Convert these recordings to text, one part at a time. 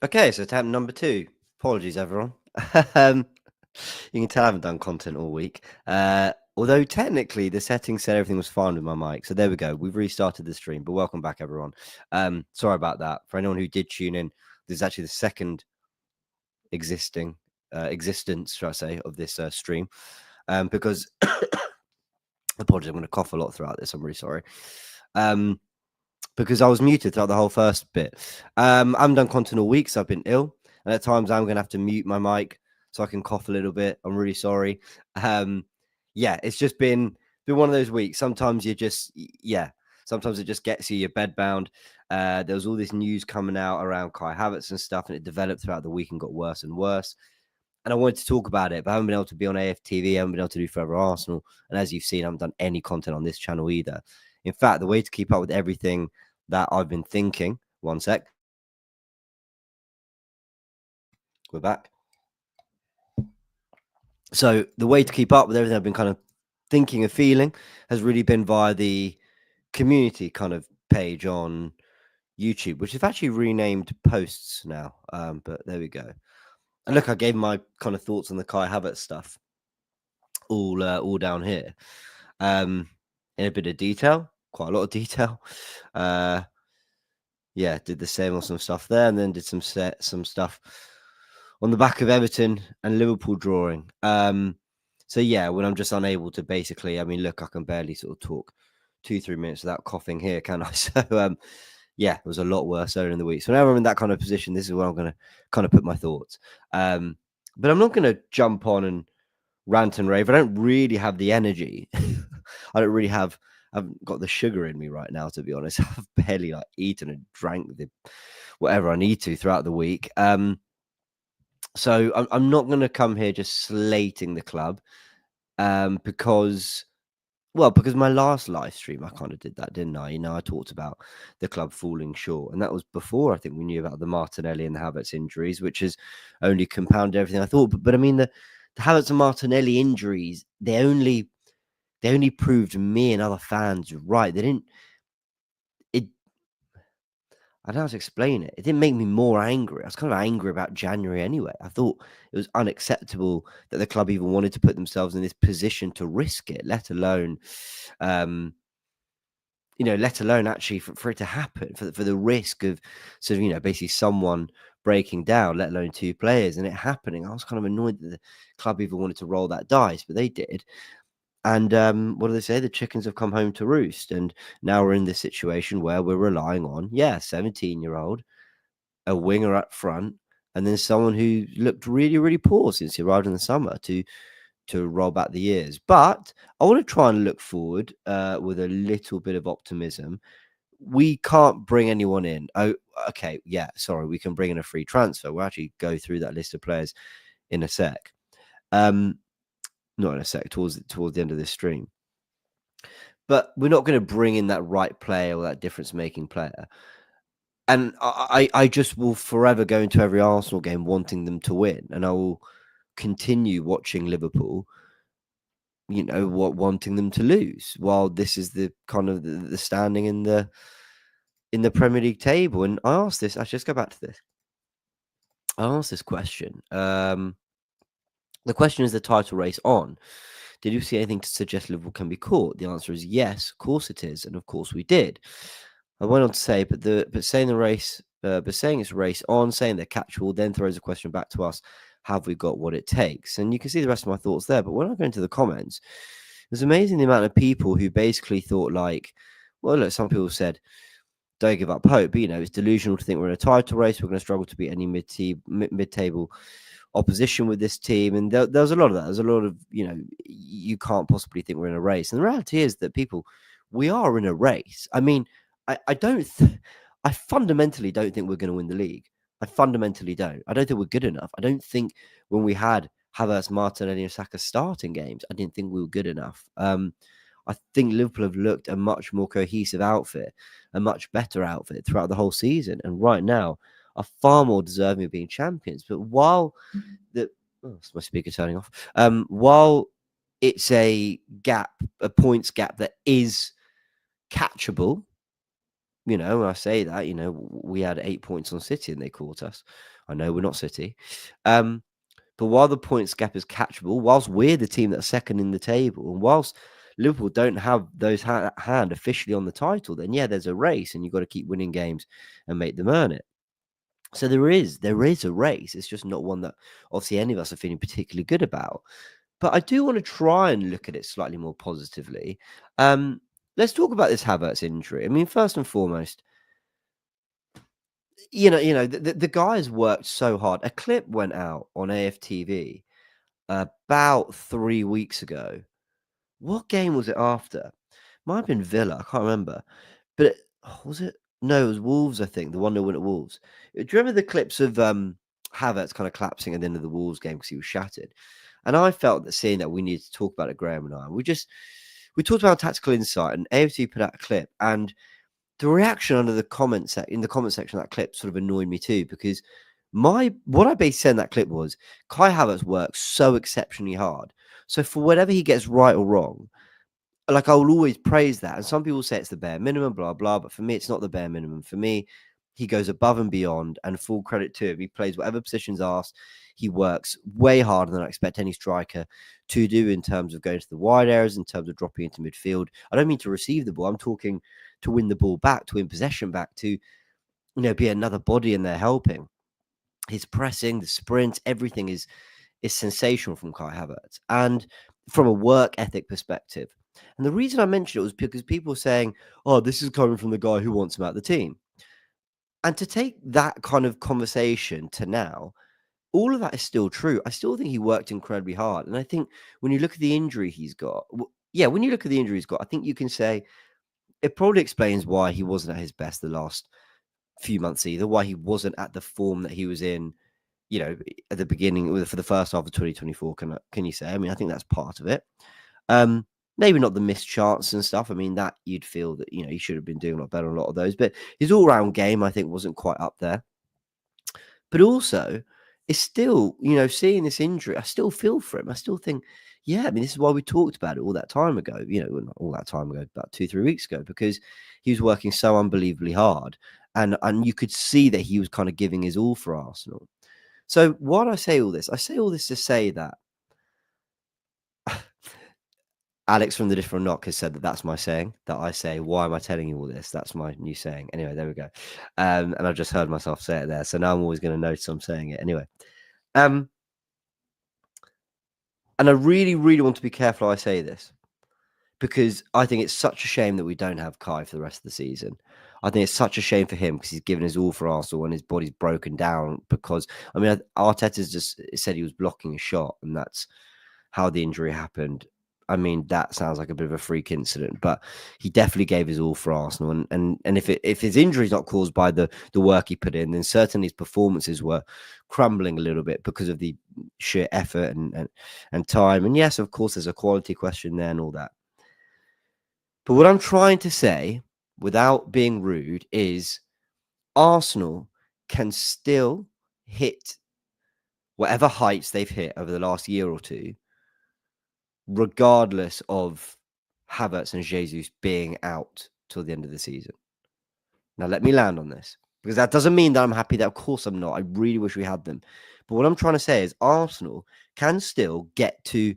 Okay, so attempt number 2. Apologies, everyone. um, you can tell I haven't done content all week. Although technically the settings said everything was fine with my mic. So there we go. We've restarted the stream, but welcome back, everyone. Sorry about that. For anyone who did tune in, this is actually the second existence, should I say, of this stream. Because apologies, I'm going to cough a lot throughout this. I'm really sorry. Because I was muted throughout the whole first bit. I haven't done content all week, so I've been ill. And at times I'm going to have to mute my mic so I can cough a little bit. I'm really sorry. Yeah, it's just been one of those weeks. Sometimes you just, sometimes it just gets you, you're bedbound. There was all this news coming out around Kai Havertz and stuff, and it developed throughout the week and got worse and worse. And I wanted to talk about it, but I haven't been able to be on AFTV. I haven't been able to do Forever Arsenal. And as you've seen, I haven't done any content on this channel either. In fact, the way to keep up with everything that I've been thinking, one sec. We're back. So the way to keep up with everything I've been kind of thinking and feeling has really been via the community kind of page on YouTube, which is actually renamed Posts now. But there we go. And look, I gave my kind of thoughts on the Kai Havertz stuff all down here. In a bit of detail, quite a lot of detail. Yeah, did the same on some stuff there, and then did some stuff on the back of Everton and Liverpool drawing. So yeah, when I'm just unable to basically, I mean, look, I can barely sort of talk 2-3 minutes without coughing here, can I? So yeah, it was a lot worse earlier in the week. So whenever I'm in that kind of position, this is where I'm going to kind of put my thoughts. But I'm not going to jump on and rant and rave. I don't really have the energy. I haven't got the sugar in me right now, to be honest. I've barely like eaten and drank the whatever I need to throughout the week. So I'm not going to come here just slating the club because my last live stream, I kind of did that, didn't I? You know, I talked about the club falling short, and that was before I think we knew about the Martinelli and the Havertz injuries, which has only compounded everything I thought. But I mean, the Havertz and Martinelli injuries, they only proved me and other fans right. They didn't. I don't know how to explain it. It didn't make me more angry. I was kind of angry about January anyway. I thought it was unacceptable that the club even wanted to put themselves in this position to risk it, let alone, let alone actually for it to happen, for the risk of sort of, basically someone breaking down, let alone 2 players, and it happening. I was kind of annoyed that the club even wanted to roll that dice, but they did. And what do they say? The chickens have come home to roost. And now we're in this situation where we're relying on, 17-year-old, a winger up front, and then someone who looked really, really poor since he arrived in the summer to roll back the years. But I want to try and look forward with a little bit of optimism. We can't bring anyone in. Oh, okay. Yeah, sorry. We can bring in a free transfer. We'll actually go through that list of players in a sec. Not in a sec, towards the end of this stream. But we're not going to bring in that right player or that difference-making player. And I just will forever go into every Arsenal game wanting them to win. And I will continue watching Liverpool, wanting them to lose, while this is the kind of the standing in the Premier League table. And I asked this, actually, let's go back to this. I asked this question. The question is the title race on. Did you see anything to suggest Liverpool can be caught? The answer is yes, of course it is, and of course we did. I went on to say, but saying it's race on, saying they're catchable, then throws a question back to us: have we got what it takes? And you can see the rest of my thoughts there. But when I go into the comments, it was amazing the amount of people who basically thought like, well, look, some people said, don't give up hope, but it's delusional to think we're in a title race. We're going to struggle to beat any mid-table opposition with this team. And there was a lot of that. There's a lot of, you can't possibly think we're in a race. And the reality is that we are in a race. I mean, I fundamentally don't think we're going to win the league. I fundamentally don't. I don't think we're good enough. I don't think when we had Havertz, Martinelli, and Saka starting games, I didn't think we were good enough. I think Liverpool have looked a much more cohesive outfit, a much better outfit throughout the whole season. And right now are far more deserving of being champions. But while my speaker turning off. While it's a points gap that is catchable, When I say that, we had 8 points on City and they caught us. I know we're not City. But while the points gap is catchable, whilst we're the team that's second in the table, and whilst Liverpool don't have those hand officially on the title, then yeah, there's a race, and you've got to keep winning games and make them earn it. So there is a race. It's just not one that obviously any of us are feeling particularly good about. But I do want to try and look at it slightly more positively. Let's talk about this Havertz injury. I mean, first and foremost, the guy has worked so hard. A clip went out on AFTV about 3 weeks ago. What game was it after? Might have been Villa. I can't remember. But was it? No, it was Wolves, I think. The 1-0 win at Wolves. Do you remember the clips of Havertz kind of collapsing at the end of the Wolves game because he was shattered? And I felt that seeing that we needed to talk about it, Graham and I. We talked about tactical insight, and AFC put out a clip, and the reaction under the comment section of that clip sort of annoyed me too, because what I basically said in that clip was Kai Havertz works so exceptionally hard. So for whatever he gets right or wrong, like I will always praise that. And some people say it's the bare minimum, blah, blah. But for me, it's not the bare minimum. For me, he goes above and beyond, and full credit to him. He plays whatever position's asked. He works way harder than I expect any striker to do in terms of going to the wide areas, in terms of dropping into midfield. I don't mean to receive the ball. I'm talking to win the ball back, to win possession back, to be another body in there helping. His pressing, the sprint, everything is sensational from Kai Havertz, and from a work ethic perspective. And the reason I mentioned it was because people were saying, "Oh, this is coming from the guy who wants him out of the team." And to take that kind of conversation to now, all of that is still true. I still think he worked incredibly hard, and I think when you look at the injury he's got, when you look at the injury he's got, I think you can say it probably explains why he wasn't at his best the last few months either, why he wasn't at the form that he was in, at the beginning for the first half of 2024. Can you say? I mean, I think that's part of it. Maybe not the missed chance and stuff. I mean, that you'd feel that, he should have been doing a lot better on a lot of those, but his all-round game, I think, wasn't quite up there. But also, it's still, seeing this injury, I still feel for him. I still think, yeah, I mean, this is why we talked about it all that time ago, not all that time ago, about 2-3 weeks ago, because he was working so unbelievably hard, and you could see that he was kind of giving his all for Arsenal. So why do I say all this? I say all this to say that Alex from the Different Knock has said that that's my saying, that I say, why am I telling you all this? That's my new saying. Anyway, there we go. And I just heard myself say it there. So now I'm always going to notice I'm saying it. Anyway. And I really, really want to be careful how I say this, because I think it's such a shame that we don't have Kai for the rest of the season. I think it's such a shame for him because he's given his all for Arsenal and his body's broken down because, I mean, Arteta's just said he was blocking a shot and that's how the injury happened. I mean, that sounds like a bit of a freak incident, but he definitely gave his all for Arsenal. And if his injury is not caused by the work he put in, then certainly his performances were crumbling a little bit because of the sheer effort and time. And yes, of course, there's a quality question there and all that. But what I'm trying to say, without being rude, is Arsenal can still hit whatever heights they've hit over the last year or two, regardless of Havertz and Jesus being out till the end of the season. Now, let me land on this, because that doesn't mean that I'm happy. That, of course, I'm not. I really wish we had them. But what I'm trying to say is Arsenal can still get to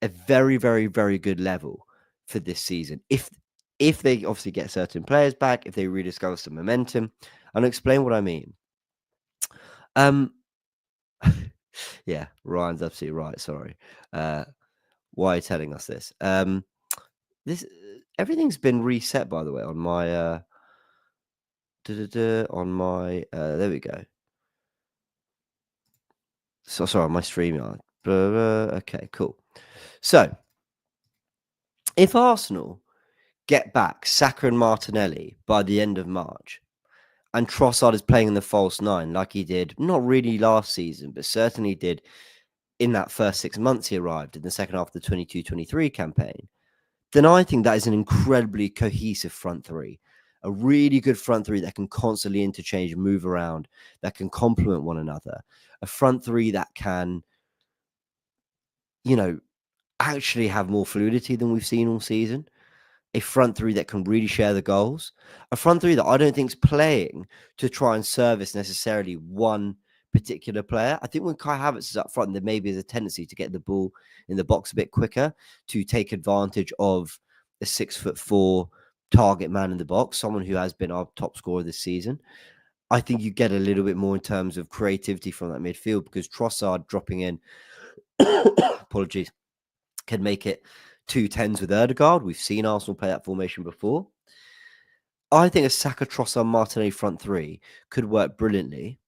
a very, very, very good level for this season if they obviously get certain players back, if they rediscover some momentum. And I'll explain what I mean. Yeah, Ryan's absolutely right. Sorry. Why are you telling us this? This everything's been reset, by the way, on my there we go. So sorry, on my StreamYard. Okay, cool. So if Arsenal get back Saka and Martinelli by the end of March, and Trossard is playing in the false nine like he did, not really last season, but certainly did in that first 6 months he arrived in the second half of the 22-23 campaign, then I think that is an incredibly cohesive front three. A really good front three that can constantly interchange, move around, that can complement one another. A front three that can, actually have more fluidity than we've seen all season. a front three that can really share the goals, a front three that I don't think is playing to try and service necessarily one particular player. I think when Kai Havertz is up front, there maybe is a tendency to get the ball in the box a bit quicker, to take advantage of a 6'4" target man in the box, someone who has been our top scorer this season. I think you get a little bit more in terms of creativity from that midfield, because Trossard dropping in, apologies, can make it 2 10s with Ødegaard. We've seen Arsenal play that formation before. I think a Saka, Trossard, Martinelli front three could work brilliantly.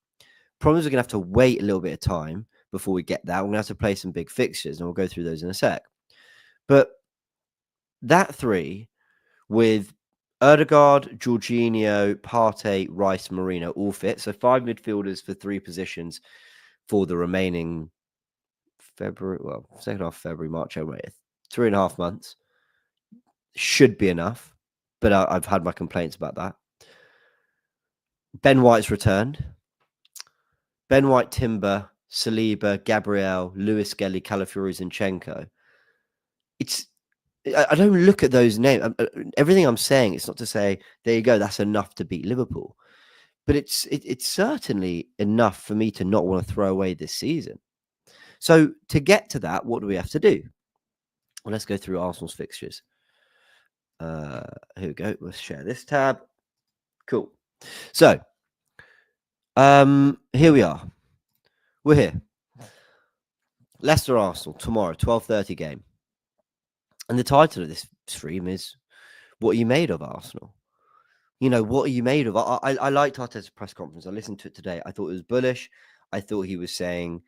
Problem is we're going to have to wait a little bit of time before we get that. We're going to have to play some big fixtures, and we'll go through those in a sec. But that three with Ødegaard, Jorginho, Partey, Rice, Marino all fit. So 5 midfielders for 3 positions for the remaining second half of February, March, April, 3.5 months. Should be enough, but I've had my complaints about that. Ben White's returned. Ben White, Timber, Saliba, Gabriel, Lewis Skelly, Calafiori, Zinchenko. I don't look at those names. Everything I'm saying, it's not to say, there you go, that's enough to beat Liverpool. But it's certainly enough for me to not want to throw away this season. So to get to that, what do we have to do? Well, let's go through Arsenal's fixtures. Here we go. Let's share this tab. Cool. So here we are. We're here. Leicester Arsenal tomorrow, 12:30 game. And the title of this stream is "What Are You Made of, Arsenal?" You know, what are you made of? I liked Arteta's press conference. I listened to it today. I thought it was bullish. I thought he was saying,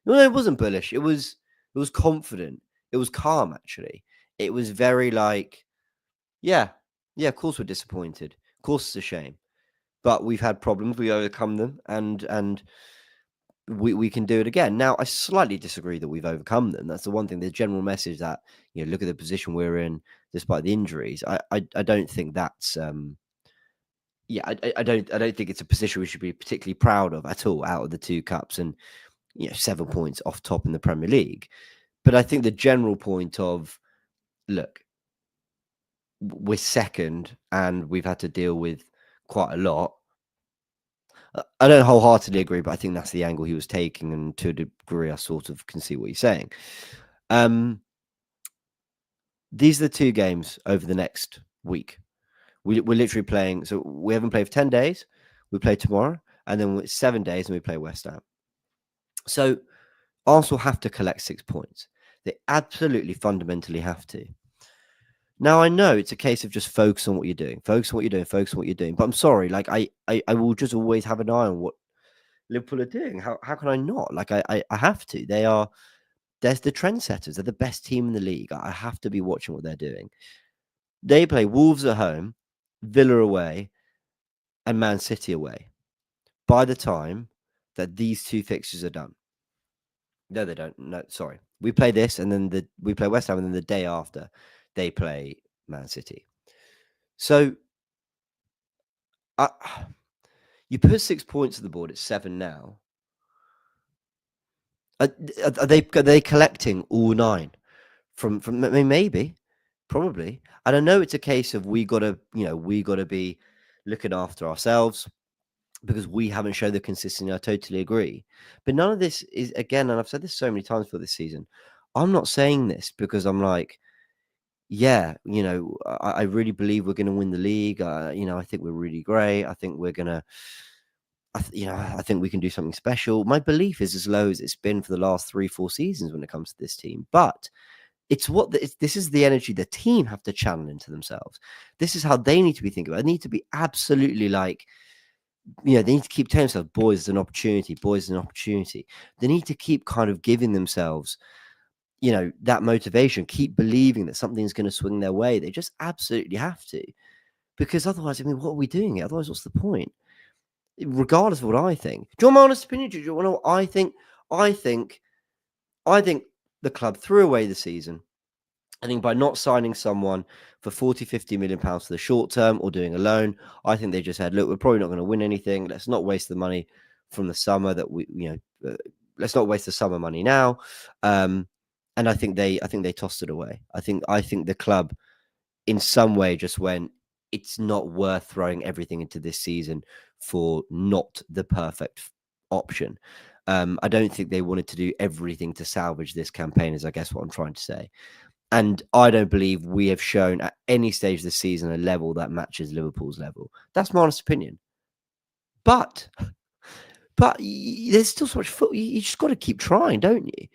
no, it wasn't bullish. It was confident. It was calm, actually. It was very like, yeah, of course we're disappointed. Of course it's a shame. But we've had problems. We overcome them, and we can do it again. Now, I slightly disagree that we've overcome them. That's the one thing. The general message that, you know, look at the position we're in despite the injuries. I don't think that's I don't think it's a position we should be particularly proud of at all out of the 2 cups and, you know, 7 points off top in the Premier League. But I think the general point of, look, we're second and we've had to deal with quite a lot. I don't wholeheartedly agree, but I think that's the angle he was taking, and to a degree I sort of can see what he's saying. These are the 2 games over the next week. We're literally playing, so we haven't played for 10 days. We play tomorrow, and then it's 7 days, and we play West Ham. So Arsenal have to collect 6 points. They absolutely fundamentally have to. Now, I know it's a case of just focus on what you're doing. Focus on what you're doing. Focus on what you're doing. But I'm sorry, like I will just always have an eye on what Liverpool are doing. How can I not? Like I have to. There's the trendsetters. They're the best team in the league. I have to be watching what they're doing. They play Wolves at home, Villa away, and Man City away by the time that these 2 fixtures are done. No, they don't. No, sorry. We play this, and then we play West Ham, and then the day after they play Man City. So you put 6 points on the board. It's 7 now. Are they collecting all 9 from? I mean, maybe, probably. And I know it's a case of we gotta be looking after ourselves, because we haven't shown the consistency. I totally agree. But none of this is, again, and I've said this so many times for this season, I'm not saying this because I'm like, yeah, you know, I really believe we're going to win the league. You know, I think we're really great. I think we're going to, I think we can do something special. My belief is as low as it's been for the last 3-4 seasons when it comes to this team. But it's this is the energy the team have to channel into themselves. This is how they need to be thinking about it. They need to be absolutely like, you know, they need to keep telling themselves, boys, it's an opportunity. Boys, it's an opportunity. They need to keep kind of giving themselves, you know, that motivation, keep believing that something's going to swing their way. They just absolutely have to, because otherwise, I mean, what are we doing? Otherwise, what's the point? Regardless of what I think. Do you want my honest opinion? Do you want to know what I think? I think the club threw away the season. I think by not signing someone for 40-50 million pounds for the short term, or doing a loan, I think they just said, look, we're probably not going to win anything. Let's not waste the money from the summer that let's not waste the summer money now. And I think they tossed it away. I think the club in some way just went, it's not worth throwing everything into this season for not the perfect option. I don't think they wanted to do everything to salvage this campaign, is I guess what I'm trying to say. And I don't believe we have shown at any stage of the season a level that matches Liverpool's level. That's my honest opinion. But there's still so much football. You just got to keep trying, don't you?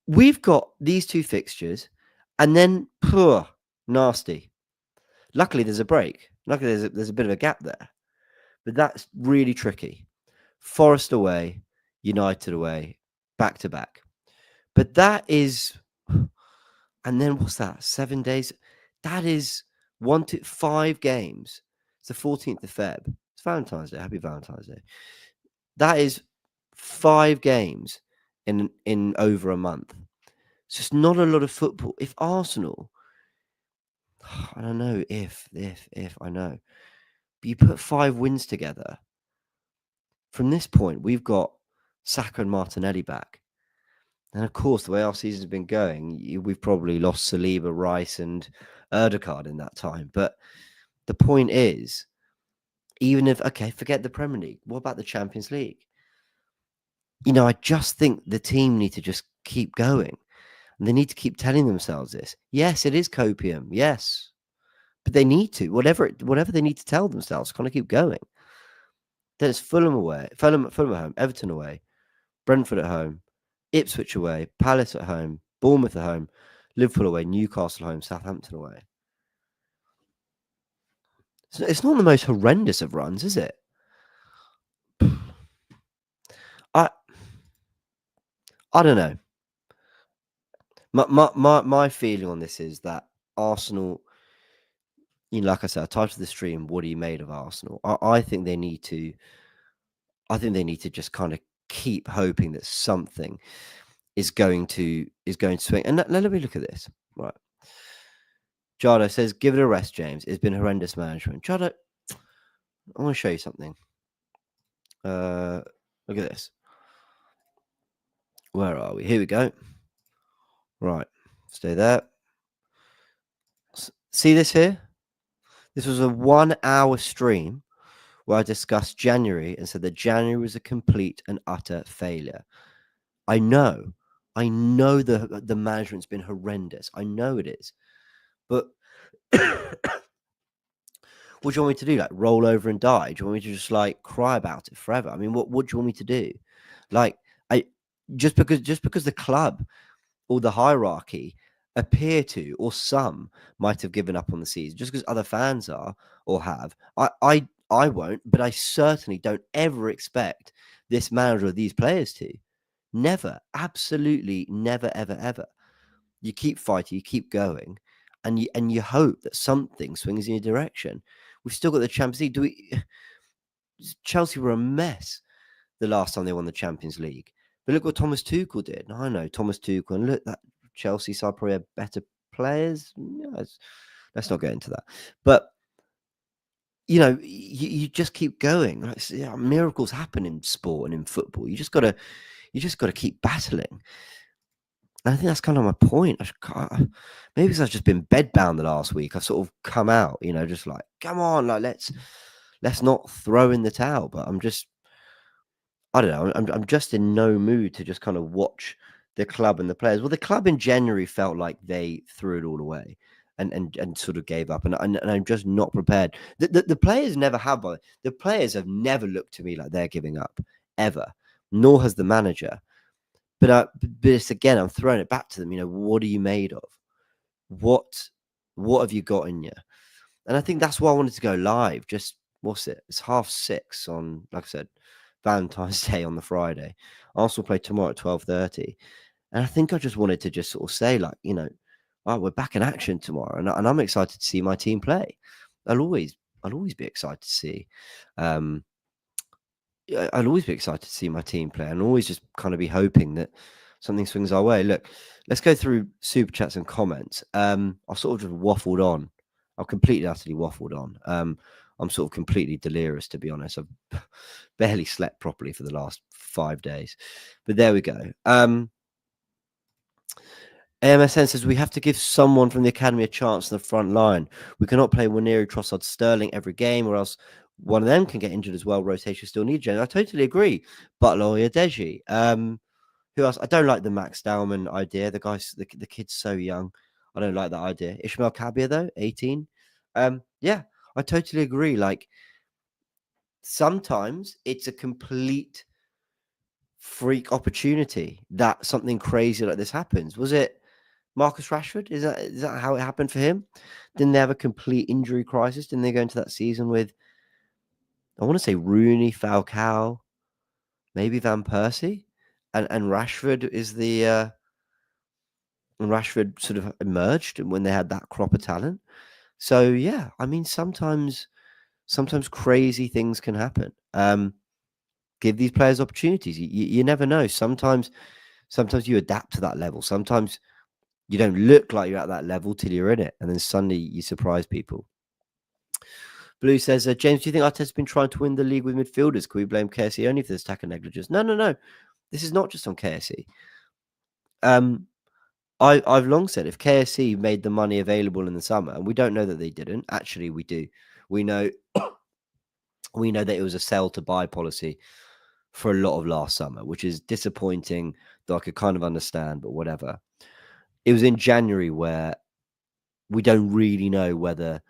We've got these two fixtures, and then nasty. Luckily, there's a break. Luckily, there's a bit of a gap there. But that's really tricky. Forest away, United away, back to back. But that is, and then what's that? 7 days? That is 1 to 5 games. It's the 14th of Feb. It's Valentine's Day. Happy Valentine's Day. That is 5 games in over a month. It's just not a lot of football. If Arsenal, I don't know if I know, but you put 5 wins together. From this point, we've got Saka and Martinelli back. And of course, the way our season's been going, we've probably lost Saliba, Rice, and Erdegaard in that time. But the point is, even if, okay, forget the Premier League, what about the Champions League? You know, I just think the team need to just keep going. And they need to keep telling themselves this. Yes, it is copium. Yes. But they need to. Whatever they need to tell themselves, kind of keep going. Then it's Fulham away, Fulham at home, Everton away, Brentford at home, Ipswich away, Palace at home, Bournemouth at home, Liverpool away, Newcastle home, Southampton away. It's not the most horrendous of runs, is it? I don't know. My feeling on this is that Arsenal, you know, like I said, I titled the stream, "What are you made of, Arsenal?" I think they need to. I think they need to just kind of keep hoping that something is going to swing. And let me look at this. Right. Jardo says, give it a rest, James. It's been horrendous management. Jardo, I want to show you something. Look at this. Where are we? Here we go. Right. Stay there. See this here? This was a 1 hour stream where I discussed January and said that January was a complete and utter failure. I know the management's been horrendous. I know it is. But what do you want me to do? Like roll over and die? Do you want me to just like cry about it forever? I mean, what do you want me to do? Like, just because the club or the hierarchy appear to, or some might have given up on the season, just because other fans are or have, I won't, but I certainly don't ever expect this manager or these players to. Never, absolutely never, ever, ever. You keep fighting, you keep going, and you hope that something swings in your direction. We've still got the Champions League. Chelsea were a mess the last time they won the Champions League. But look what Thomas Tuchel did. I know Thomas Tuchel, and look, that Chelsea side probably had better players. Yeah, let's not get into that. But you know, you just keep going. Miracles happen in sport and in football. You just got to keep battling. And I think that's kind of my point. Maybe because I've just been bedbound the last week, I've sort of come out, you know, just like, come on, like let's not throw in the towel. But I don't know. I'm just in no mood to just kind of watch the club and the players. Well, the club in January felt like they threw it all away and sort of gave up. And I'm just not prepared. The players never have. The players have never looked to me like they're giving up ever. Nor has the manager. But it's again, I'm throwing it back to them. You know, what are you made of? What have you got in you? And I think that's why I wanted to go live. Just what's it? It's 6:30 on, like I said, Valentine's Day on the Friday. Arsenal play tomorrow at 12:30, and I think I just wanted to just sort of say, like, you know, all right, we're back in action tomorrow, and I'm excited to see my team play. I'll always be excited to see. I'll always be excited to see my team play, and always just kind of be hoping that something swings our way. Look, let's go through super chats and comments. I sort of just waffled on. I've completely utterly waffled on. I'm sort of completely delirious, to be honest. I've barely slept properly for the last 5 days, but there we go. AMSN says we have to give someone from the academy a chance in the front line. We cannot play Waneri, Trossard, Sterling every game, or else one of them can get injured as well. Rotation still needs. I totally agree. Butler or Deji. Who else? I don't like the Max Dowman idea. The kid's so young. I don't like that idea. Ishmael Kabir though, 18. Yeah, I totally agree. Like sometimes it's a complete freak opportunity that something crazy like this happens. Was it Marcus Rashford? Is that how it happened for him? Didn't they have a complete injury crisis? Didn't they go into that season with, I want to say Rooney, Falcao, maybe Van Persie, and Rashford is the and Rashford sort of emerged when they had that crop of talent. So yeah, I mean sometimes crazy things can happen. Give these players opportunities. You never know. Sometimes you adapt to that level. Sometimes you don't look like you're at that level till you're in it, and then suddenly you surprise people. Blue says, James, do you think Arteta's been trying to win the league with midfielders? Can we blame KSE only for this attack and negligence? No. This is not just on KSE. I've long said if KSE made the money available in the summer, and we don't know that they didn't. Actually, we do. We know that it was a sell to buy policy for a lot of last summer, which is disappointing, though I could kind of understand, but whatever. It was in January where we don't really know whether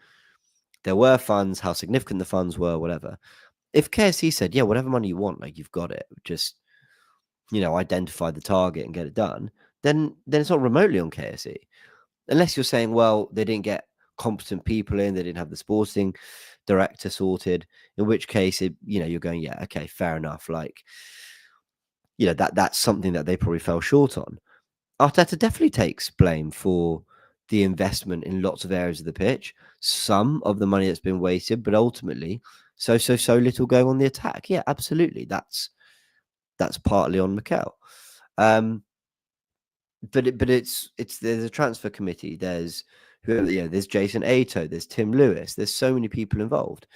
there were funds, how significant the funds were, whatever. If KSE said, yeah, whatever money you want, like you've got it, just, identify the target and get it done, then it's not remotely on KSE. Unless you're saying, well, they didn't get competent people in, they didn't have the sporting director sorted, in which case, you're going, yeah, okay, fair enough. Like, that's something that they probably fell short on. Arteta definitely takes blame for the investment in lots of areas of the pitch, some of the money that's been wasted, but ultimately so little going on the attack. Yeah, absolutely. That's partly on Mikel. But it's there's a transfer committee. There's there's Jason Ato, there's Tim Lewis, there's so many people involved.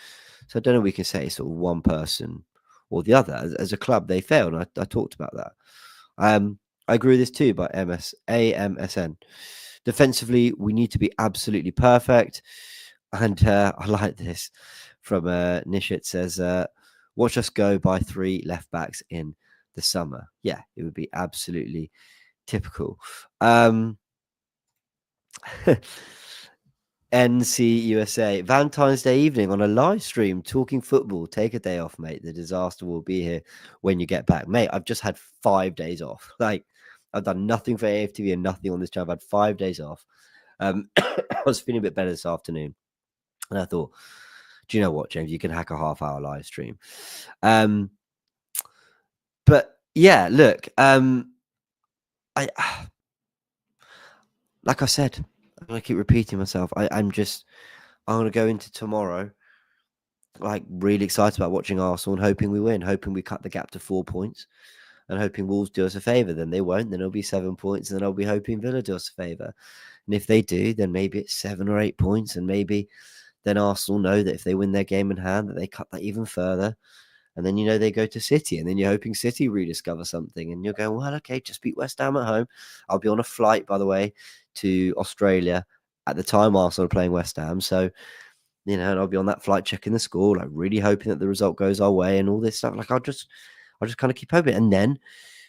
So I don't know if we can say sort of one person or the other. As a club, they failed. I talked about that. I agree with this too by AMSN. Defensively, we need to be absolutely perfect. And I like this from Nishit says, watch us go by 3 left backs in the summer. Yeah, it would be absolutely typical. NC USA, Valentine's Day evening on a live stream talking football. Take a day off, mate. The disaster will be here when you get back. Mate, I've just had 5 days off. Like, I've done nothing for AFTV and nothing on this channel. I've had 5 days off. I was feeling a bit better this afternoon. And I thought, do you know what, James? You can hack a half-hour live stream. But yeah, look, I like I said, I'm gonna keep repeating myself. I'm gonna go into tomorrow like really excited about watching Arsenal and hoping we win, hoping we cut the gap to 4 points, and hoping Wolves do us a favour. Then they won't. Then it'll be 7 points, and then I'll be hoping Villa do us a favour. And if they do, then maybe it's 7 or 8 points, and maybe then Arsenal know that if they win their game in hand, that they cut that even further. And then, they go to City, and then you're hoping City rediscover something. And you're going, well, okay, just beat West Ham at home. I'll be on a flight, by the way, to Australia at the time Arsenal are playing West Ham. So, and I'll be on that flight checking the score, like really hoping that the result goes our way and all this stuff. Like I'll just kind of keep hoping. And then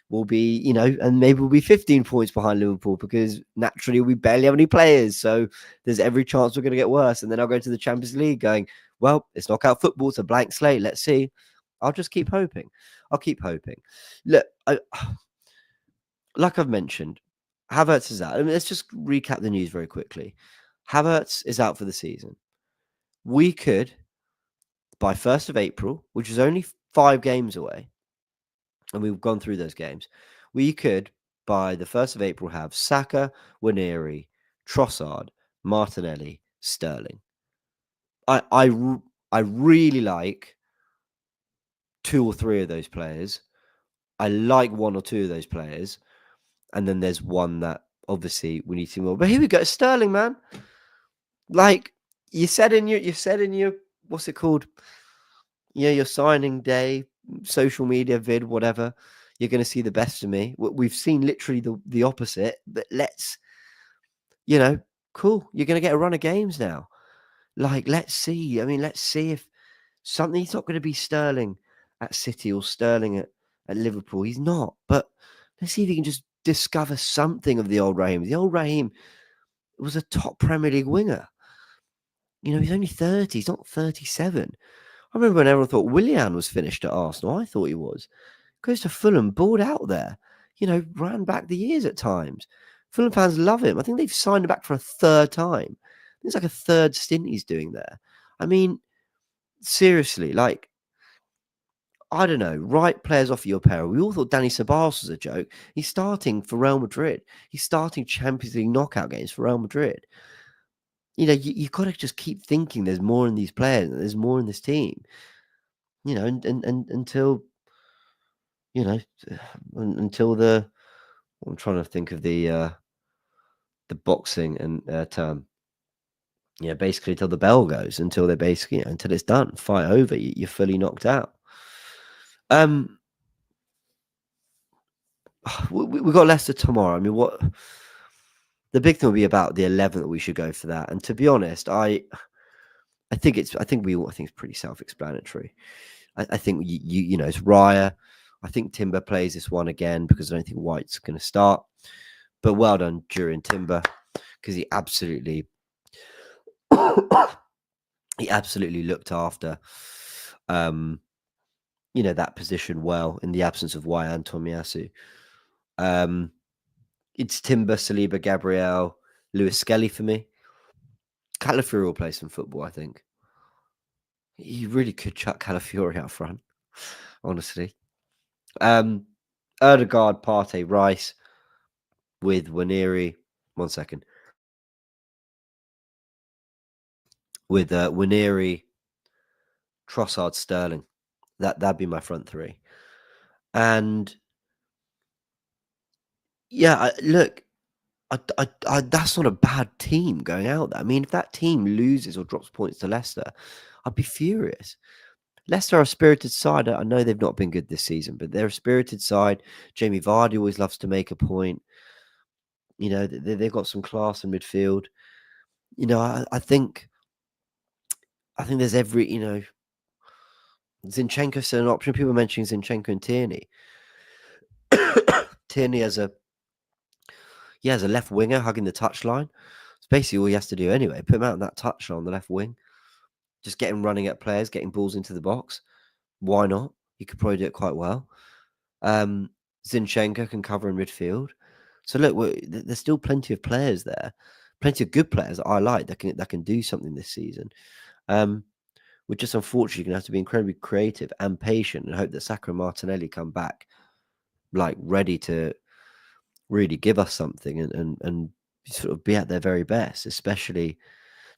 we'll be, and maybe we'll be 15 points behind Liverpool because naturally we barely have any players. So there's every chance we're going to get worse. And then I'll go to the Champions League going, well, it's knockout football. It's a blank slate. Let's see. I'll just keep hoping. I'll keep hoping. Look, like I've mentioned, Havertz is out. I mean, let's just recap the news very quickly. Havertz is out for the season. We could, by 1st of April, which is only 5 games away, and we've gone through those games, we could, by the 1st of April, have Saka, Waneri, Trossard, Martinelli, Sterling. I really like 2 or 3 of those players. I like 1 or 2 of those players. And then there's one that obviously we need to more. But here we go. Sterling, man. Like you said in your what's it called? Yeah, your signing day, social media whatever. You're going to see the best of me. We've seen literally the opposite. But let's you know, cool. You're going to get a run of games now. Like, let's see. I mean, let's see if something's not going to be Sterling at City or Sterling at Liverpool. He's not. But let's see if he can just discover something of the old Raheem. The old Raheem was a top Premier League winger. You know, he's only 30. He's not 37. I remember when everyone thought Willian was finished at Arsenal. I thought he was. Goes to Fulham, bored out there. You know, ran back the years at times. Fulham fans love him. I think they've signed him back for a third time. It's like a third stint he's doing there. I mean, seriously, like, I don't know, write players off your peril. We all thought Danny Ceballos was a joke. He's starting for Real Madrid. He's starting Champions League knockout games for Real Madrid. You know, you've got to just keep thinking there's more in these players, and there's more in this team. You know, and until, you know, until I'm trying to think of the boxing and term. Yeah, basically until the bell goes, until they basically, until it's done, fight over, you're fully knocked out. We got Leicester tomorrow. I mean, what the big thing will be about the 11th. We should go for that. And to be honest, I think it's pretty self-explanatory. I think you know, it's Raya. I think Timber plays this one again because I don't think White's going to start. But well done, Jurien Timber, because he absolutely looked after, you know, that position well in the absence of Wai and Tomiyasu. It's Timber, Saliba, Gabriel, Lewis Skelly for me. Calafiori will play some football, I think. You really could chuck Calafiori out front, honestly. Erdegaard, Partey, Rice with Waneri. 1 second. With Waneri, Trossard, Sterling. That'd be my front three. And yeah, look, that's not a bad team going out there. I mean, if that team loses or drops points to Leicester, I'd be furious. Leicester are a spirited side. I know they've not been good this season, but they're a spirited side. Jamie Vardy always loves to make a point. You know, they've got some class in midfield. You know, I think there's every, you know, Zinchenko's an option. People mentioning Zinchenko and Tierney. Tierney as a left winger hugging the touchline. It's basically all he has to do anyway. Put him out on that touchline on the left wing. Just get him running at players, getting balls into the box. Why not? He could probably do it quite well. Zinchenko can cover in midfield. So look, there's still plenty of players there, plenty of good players that I like that can do something this season. We're just unfortunately going to have to be incredibly creative and patient and hope that Saka and Martinelli come back like ready to really give us something and sort of be at their very best, especially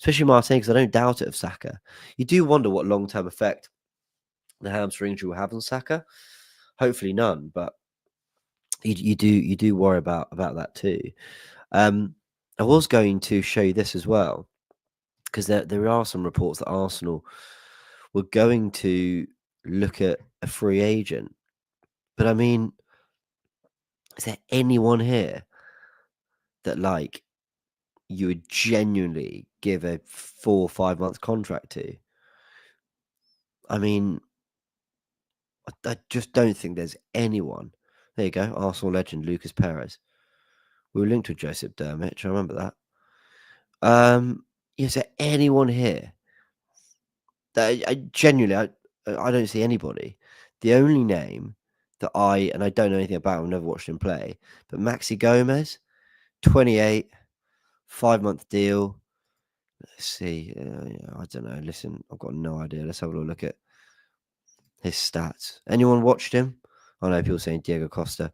Martinelli, because I don't doubt it of Saka. You do wonder what long-term effect the hamstring injury will have on Saka. Hopefully none, but you do worry about that too. I was going to show you this as well, because there are some reports that Arsenal were going to look at a free agent. But I mean, is there anyone here that like you would genuinely give a 4 or 5 month contract to? I mean, I just don't think there's anyone. There you go, Arsenal legend Lucas Perez. We were linked with Joseph Dermich. I remember that. Is there anyone here that I genuinely I don't see anybody? The only name that I don't know anything about, I've never watched him play, but Maxi Gomez, 28, 5-month deal. Let's see. I don't know. Listen, I've got no idea. Let's have a look at his stats. Anyone watched him? I know people saying Diego Costa.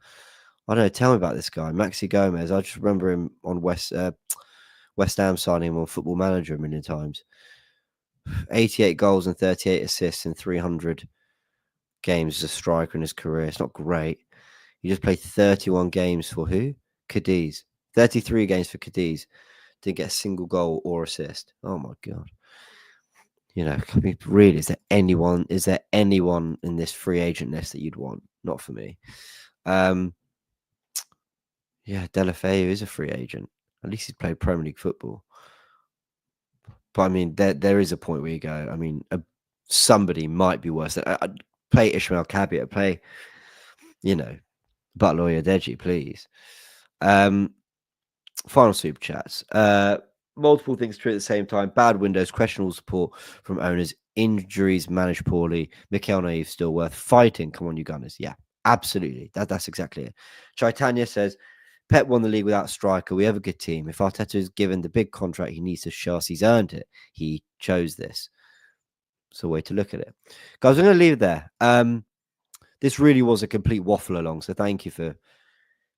I don't know. Tell me about this guy, Maxi Gomez. I just remember him on West Ham signing him on Football Manager a million times. 88 goals and 38 assists in 300 games as a striker in his career. It's not great. He just played 31 games for who? Cadiz. 33 games for Cadiz. Didn't get a single goal or assist. Oh my God. You know, I mean, really, is there anyone in this free agent list that you'd want? Not for me. Yeah, Delafeu is a free agent. At least he's played Premier League football. But I mean, there is a point where you go, I mean, somebody might be worse. I'd play Ishmael Cabiot, play, Butler Oyedeji, please. Final super chats. Multiple things true at the same time. Bad windows, questionable support from owners, injuries managed poorly. Mikel Naive still worth fighting. Come on, you Gunners. Yeah, absolutely. That's exactly it. Chaitanya says, Pep won the league without a striker. We have a good team. If Arteta is given the big contract, he needs to show us he's earned it. He chose this. It's a way to look at it. Guys, I'm going to leave it there. This really was a complete waffle along, so thank you for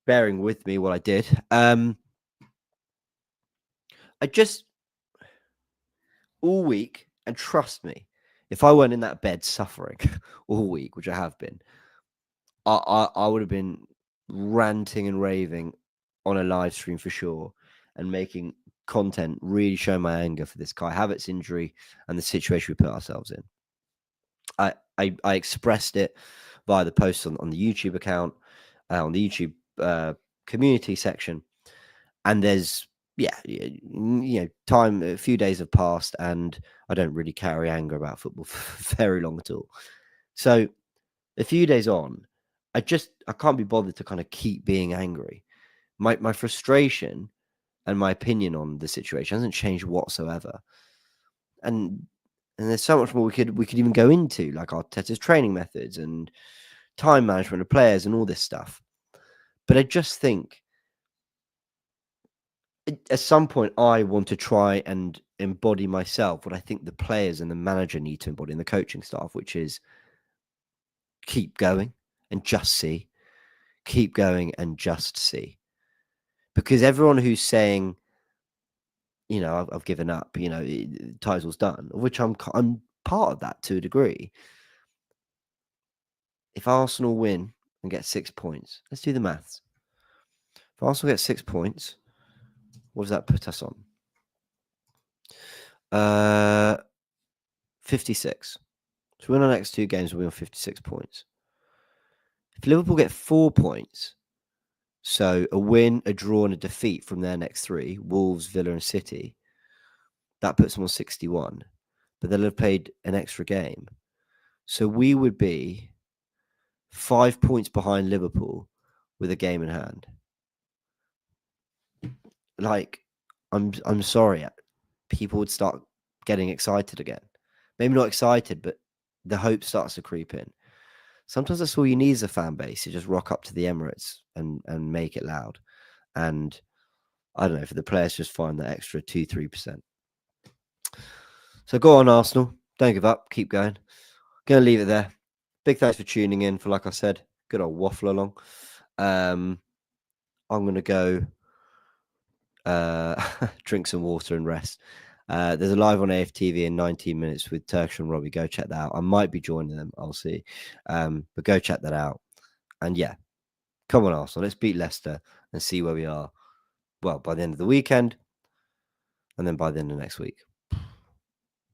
bearing with me while I did. I just all week, and trust me, if I weren't in that bed suffering all week, which I have been, I would have been ranting and raving on a live stream for sure, and making content really show my anger for this Kai Havertz injury and the situation we put ourselves in. I expressed it via the posts on the YouTube account, on the YouTube community section, and there's time, a few days have passed, and I don't really carry anger about football for very long at all. So a few days on, I can't be bothered to kind of keep being angry. My frustration and my opinion on the situation hasn't changed whatsoever. And there's so much more we could even go into, like Arteta's training methods and time management of players and all this stuff. But I just think at some point I want to try and embody myself what I think the players and the manager need to embody, and the coaching staff, which is keep going and just see. Keep going and just see. Because everyone who's saying, I've given up, title's done, of which I'm part of that to a degree. If Arsenal win and get 6 points, let's do the maths. If Arsenal get 6 points, what does that put us on? 56. So win our next 2 games, we'll be on 56 points. If Liverpool get 4 points, so a win, a draw, and a defeat from their next 3, Wolves, Villa, and City, that puts them on 61. But they'll have played an extra game. So we would be 5 points behind Liverpool with a game in hand. Like, I'm sorry, people would start getting excited again. Maybe not excited, but the hope starts to creep in. Sometimes that's all you need as a fan base, to just rock up to the Emirates and make it loud. And I don't know, for the players just find that extra 2-3%. So go on, Arsenal. Don't give up. Keep going. Going to leave it there. Big thanks for tuning in for, like I said, good old waffle along. I'm going to go drink some water and rest. There's a live on AFTV in 19 minutes with Turkish and Robbie. Go check that out. I might be joining them. I'll see. But go check that out. And yeah, come on, Arsenal. Let's beat Leicester and see where we are. Well, by the end of the weekend, and then by the end of next week.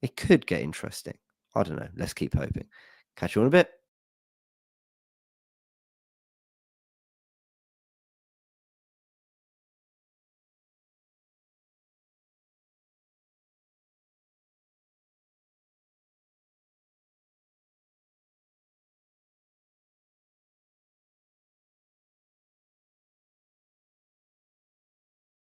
It could get interesting. I don't know. Let's keep hoping. Catch you on a bit.